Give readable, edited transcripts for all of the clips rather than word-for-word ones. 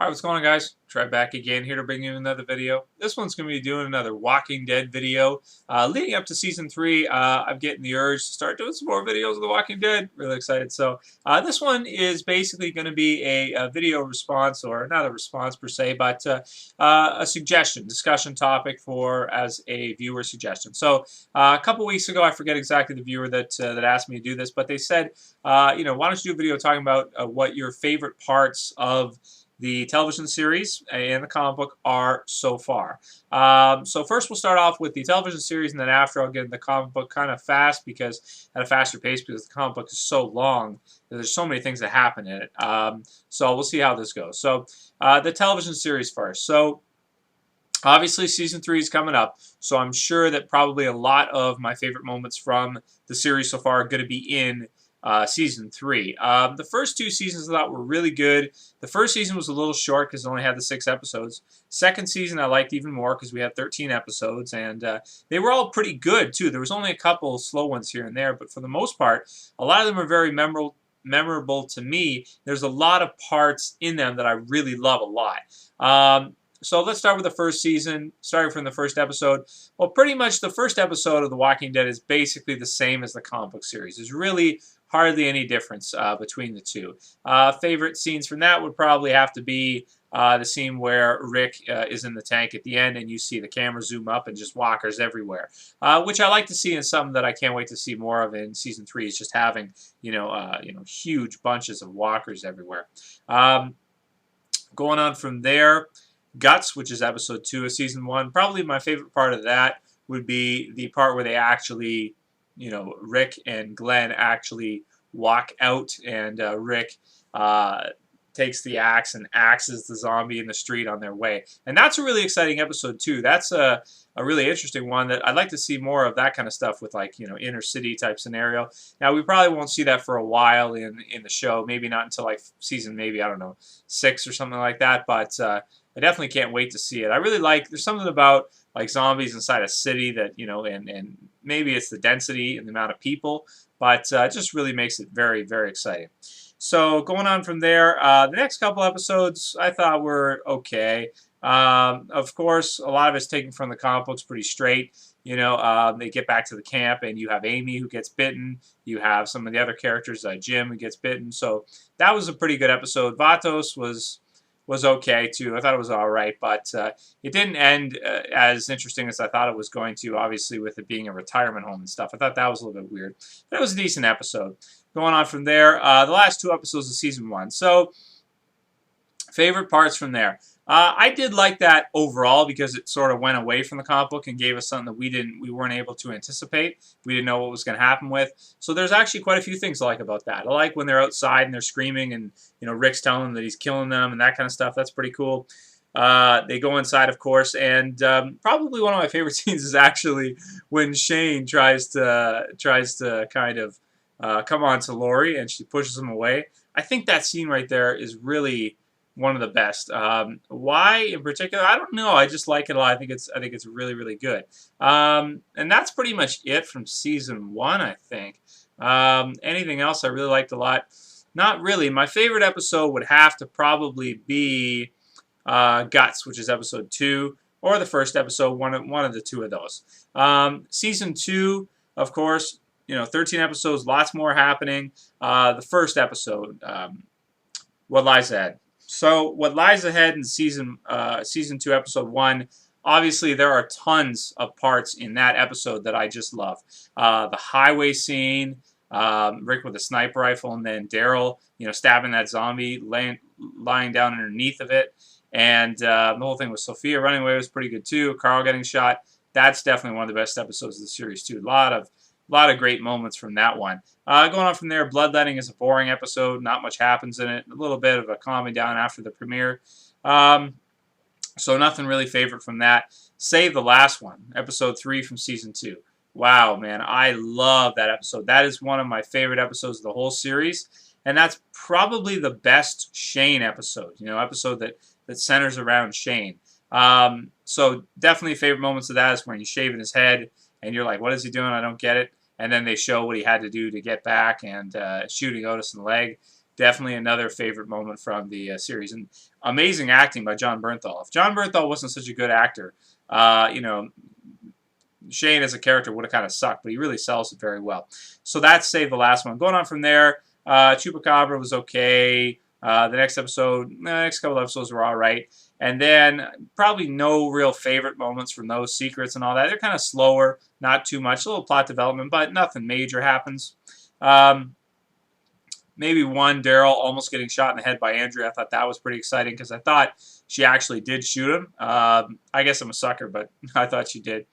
Alright, what's going on, guys? Try back again here to bring you another video. This one's going to be doing another Walking Dead video. Leading up to Season 3, I'm getting the urge to start doing some more videos of The Walking Dead. Really excited. So this one is basically going to be a video response, or not a response per se, but a suggestion, discussion topic as a viewer suggestion. So a couple weeks ago, I forget exactly the viewer that asked me to do this, but they said, why don't you do a video talking about what your favorite parts of the television series and the comic book are so far. So first we'll start off with the television series, and then after I'll get into the comic book kind of fast, because at a faster pace, because the comic book is so long. There's so many things that happen in it. So we'll see how this goes. So the television series first. So obviously, Season 3 is coming up, so I'm sure that probably a lot of my favorite moments from the series so far are going to be in Season 3. The first two seasons I thought were really good. The first season was a little short because it only had the 6 episodes. Second season I liked even more because we had 13 episodes, and they were all pretty good too. There was only a couple slow ones here and there, but for the most part, a lot of them are very memorable to me. There's a lot of parts in them that I really love a lot. So let's start with the first season, starting from the first episode. Well, pretty much the first episode of The Walking Dead is basically the same as the comic book series. There's really hardly any difference between the two. Favorite scenes from that would probably have to be the scene where Rick is in the tank at the end, and you see the camera zoom up and just walkers everywhere, which I like to see, and something that I can't wait to see more of in Season 3 is just having huge bunches of walkers everywhere. Going on from there, Guts, which is episode 2 of Season 1. Probably my favorite part of that would be the part where they actually, Rick and Glenn actually walk out, and Rick takes the axe and axes the zombie in the street on their way. And that's a really exciting episode too. That's a really interesting one that I'd like to see more of, that kind of stuff with, like, inner city type scenario. Now, we probably won't see that for a while in the show. Maybe not until like season, maybe, I don't know, 6 or something like that. But I definitely can't wait to see it. I really there's something about like zombies inside a city that, and maybe it's the density and the amount of people, but it just really makes it very, very exciting. So going on from there, the next couple episodes I thought were okay. Of course, a lot of it's taken from the comic books pretty straight. They get back to the camp, and you have Amy who gets bitten. You have some of the other characters, Jim, who gets bitten. So that was a pretty good episode. Vatos was okay too. I thought it was all right, but it didn't end as interesting as I thought it was going to, obviously, with it being a retirement home and stuff. I thought that was a little bit weird, but it was a decent episode. Going on from there, the last 2 episodes of Season 1. So, favorite parts from there. I did like that overall because it sort of went away from the comic book and gave us something that we weren't able to anticipate. We didn't know what was going to happen with. So there's actually quite a few things I like about that. I like when they're outside and they're screaming, and Rick's telling them that he's killing them and that kind of stuff. That's pretty cool. They go inside, of course, and probably one of my favorite scenes is actually when Shane tries to kind of come on to Lori, and she pushes him away. I think that scene right there is really one of the best. Why in particular? I don't know. I just like it a lot. I think it's really, really good. And that's pretty much it from Season 1, I think. Anything else I really liked a lot? Not really. My favorite episode would have to probably be Guts, which is episode 2, or the first episode, one of the 2 of those. Season 2, of course, 13 episodes, lots more happening. The first episode, What Lies Ahead. So what lies ahead in Season 2, Episode 1, obviously there are tons of parts in that episode that I just love. The highway scene, Rick with a sniper rifle, and then Daryl, stabbing that zombie, lying down underneath of it. And the whole thing with Sophia running away was pretty good too. Carl getting shot. That's definitely one of the best episodes of the series too. A lot of great moments from that one. Going on from there, Bloodletting is a boring episode. Not much happens in it. A little bit of a calming down after the premiere. So nothing really favorite from that. Save the last one, episode 3 from Season 2. Wow, man, I love that episode. That is one of my favorite episodes of the whole series. And that's probably the best Shane episode. Episode that centers around Shane. So definitely favorite moments of that is when he's shaving his head, and you're like, what is he doing? I don't get it. And then they show what he had to do to get back, and shooting Otis in the leg. definitely another favorite moment from the series. And amazing acting by John Bernthal. If John Bernthal wasn't such a good actor, you know, Shane as a character would have kind of sucked, but he really sells it very well. So that's Save the Last One. Going on from there, Chupacabra was okay. The next couple episodes were all right. And then probably no real favorite moments from those secrets and all that. They're kind of slower, not too much, a little plot development, but nothing major happens. Maybe one, Daryl almost getting shot in the head by Andrea. I thought that was pretty exciting because I thought she actually did shoot him. I guess I'm a sucker, but I thought she did.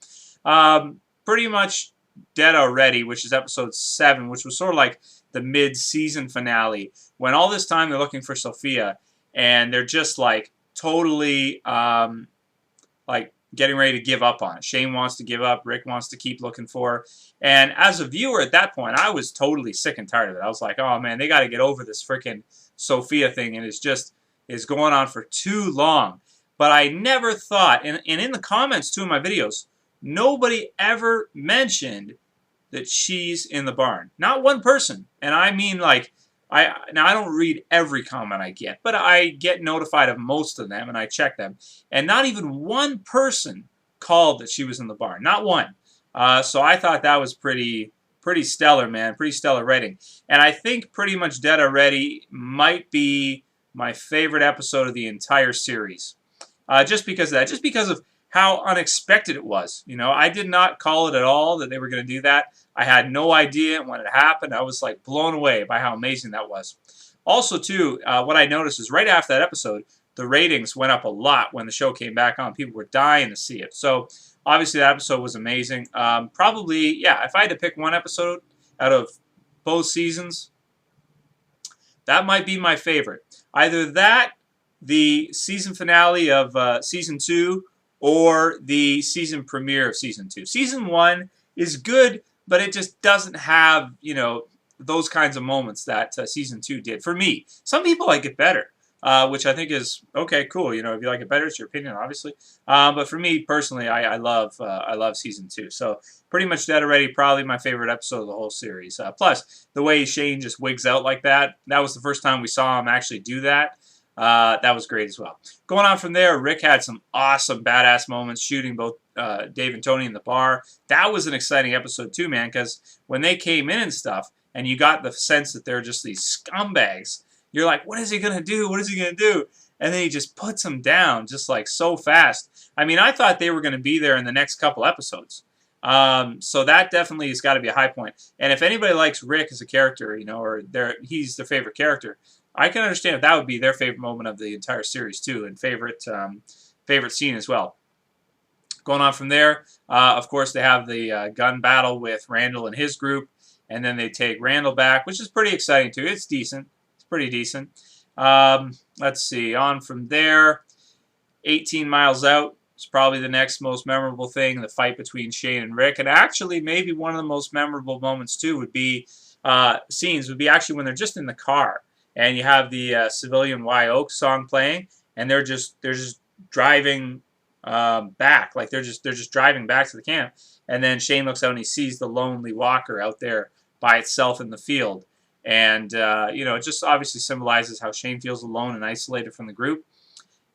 Pretty much Dead Already, which is episode 7, which was sort of like the mid-season finale. When all this time they're looking for Sophia, and they're just like totally like getting ready to give up on it. Shane wants to give up. Rick wants to keep looking for her. And as a viewer at that point, I was totally sick and tired of it. I was like, oh man, they got to get over this freaking Sophia thing, and it's just is going on for too long. But I never thought, and in the comments too in my videos, nobody ever mentioned that she's in the barn. Not one person. And I mean, like, now I don't read every comment I get, but I get notified of most of them, and I check them. And not even one person called that she was in the barn. Not one. So I thought that was pretty stellar, man. Pretty stellar writing. And I think pretty much Dead Already might be my favorite episode of the entire series. Just because of that. Just because of how unexpected it was. You know, I did not call it at all that they were going to do that. I had no idea when it happened. I was like blown away by how amazing that was. Also, too, what I noticed is right after that episode, the ratings went up a lot when the show came back on. People were dying to see it. So, obviously, that episode was amazing. Probably, yeah, if I had to pick one episode out of both seasons, that might be my favorite. Either that, the season finale of Season 2, or the season premiere of Season 2. Season 1 is good, but it just doesn't have, you know, those kinds of moments that Season 2 did. For me, some people like it better, which I think is, okay, cool. You know, if you like it better, it's your opinion, obviously. But for me, personally, I love Season 2. So pretty much Dead Already, probably my favorite episode of the whole series. Plus, the way Shane just wigs out like that was the first time we saw him actually do that. That was great as well. Going on from there, Rick had some awesome badass moments shooting both Dave and Tony in the bar. That was an exciting episode too, man, because when they came in and stuff, and you got the sense that they're just these scumbags, you're like, what is he going to do? What is he going to do? And then he just puts them down just like so fast. I mean, I thought they were going to be there in the next couple episodes. So that definitely has got to be a high point. And if anybody likes Rick as a character, you know, or he's their favorite character, I can understand if that would be their favorite moment of the entire series too, and favorite scene as well. Going on from there, of course, they have the gun battle with Randall and his group, and then they take Randall back, which is pretty exciting too. It's decent. It's pretty decent. Let's see. On from there, 18 Miles Out is probably the next most memorable thing, the fight between Shane and Rick. And actually, maybe one of the most memorable moments too would be actually when they're just in the car. And you have the Civilian Y Oak song playing, and they're just driving back, like they're just driving back to the camp. And then Shane looks out and he sees the lonely walker out there by itself in the field, and you know, it just obviously symbolizes how Shane feels alone and isolated from the group.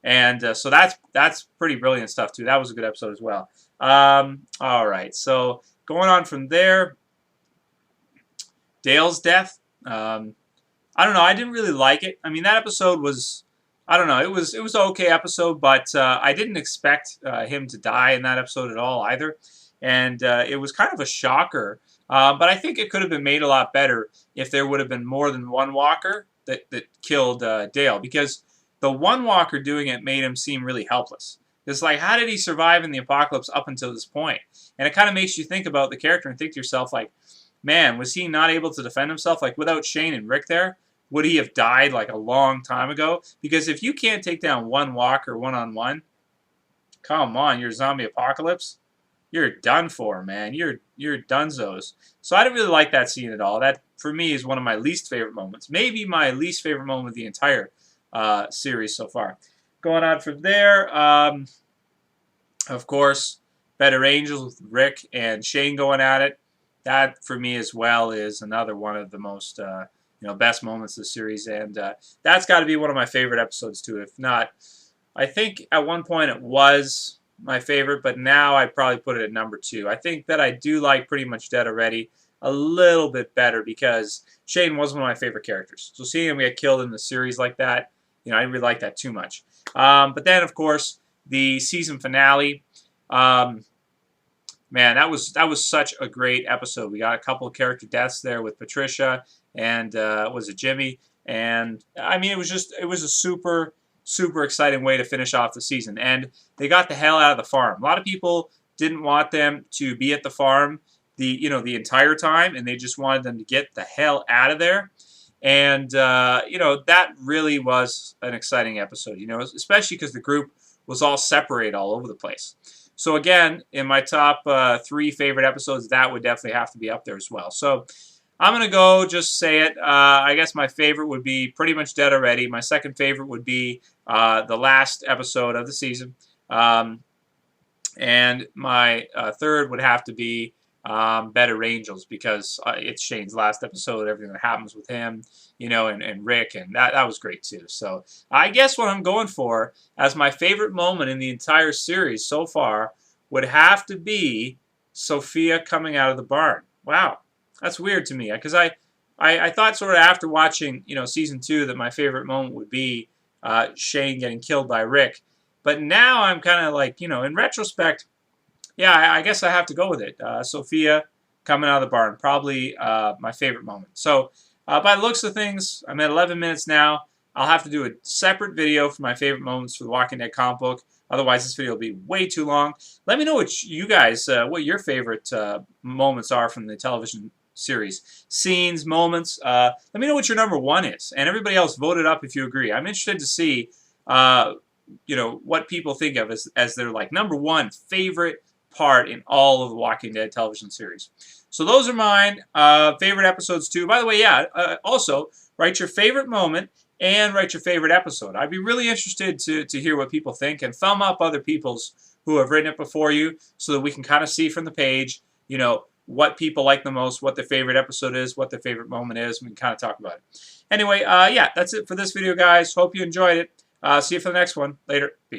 And so that's pretty brilliant stuff too. That was a good episode as well. All right, so going on from there, Dale's death. I don't know. I didn't really like it. I mean, that episode was, I don't know. It was an okay episode, but I didn't expect him to die in that episode at all either. And it was kind of a shocker. But I think it could have been made a lot better if there would have been more than one walker that killed Dale. Because the one walker doing it made him seem really helpless. It's like, how did he survive in the apocalypse up until this point? And it kind of makes you think about the character and think to yourself, like, man, was he not able to defend himself? Like, without Shane and Rick there, would he have died like a long time ago? Because if you can't take down one walker one-on-one, come on, you're zombie apocalypse. You're done for, man. You're dunzos. So I didn't really like that scene at all. That, for me, is one of my least favorite moments. Maybe my least favorite moment of the entire series so far. Going on from there, of course, Better Angels with Rick and Shane going at it. That, for me as well, is another one of the most best moments of the series, and that's got to be one of my favorite episodes too. If not, I think at one point it was my favorite, but now I'd probably put it at number 2. I think that I do like Pretty Much Dead Already a little bit better because Shane was one of my favorite characters. So seeing him get killed in the series like that, I didn't really like that too much. But then, of course, the season finale. Man, that was such a great episode. We got a couple of character deaths there with Patricia and was it Jimmy? And I mean, it was a super exciting way to finish off the season. And they got the hell out of the farm. A lot of people didn't want them to be at the farm the entire time, and they just wanted them to get the hell out of there. And that really was an exciting episode. Especially because the group was all separated all over the place. So again, in my top 3 favorite episodes, that would definitely have to be up there as well. So I'm going to go just say it. I guess my favorite would be Pretty Much Dead Already. My second favorite would be the last episode of the season. And my third would have to be Better Angels, because it's Shane's last episode, everything that happens with him, and Rick, and that was great too. So I guess what I'm going for as my favorite moment in the entire series so far would have to be Sophia coming out of the barn. Wow, that's weird to me, because I thought sort of after watching season 2 that my favorite moment would be Shane getting killed by Rick, but now I'm kind of like, in retrospect, yeah, I guess I have to go with it. Sophia coming out of the barn, probably my favorite moment. So by the looks of things, I'm at 11 minutes now. I'll have to do a separate video for my favorite moments for the Walking Dead comic book. Otherwise, this video will be way too long. Let me know what you guys, what your favorite moments are from the television series. Scenes, moments. Let me know what your number 1 is. And everybody else, vote it up if you agree. I'm interested to see, what people think of as their number 1 favorite part in all of the Walking Dead television series. So those are mine. Favorite episodes too. By the way, yeah, also write your favorite moment and write your favorite episode. I'd be really interested to hear what people think, and thumb up other people's who have written it before you so that we can kind of see from the page, what people like the most, what their favorite episode is, what their favorite moment is, and we can kind of talk about it. Anyway, yeah, that's it for this video, guys. Hope you enjoyed it. See you for the next one. Later. Peace.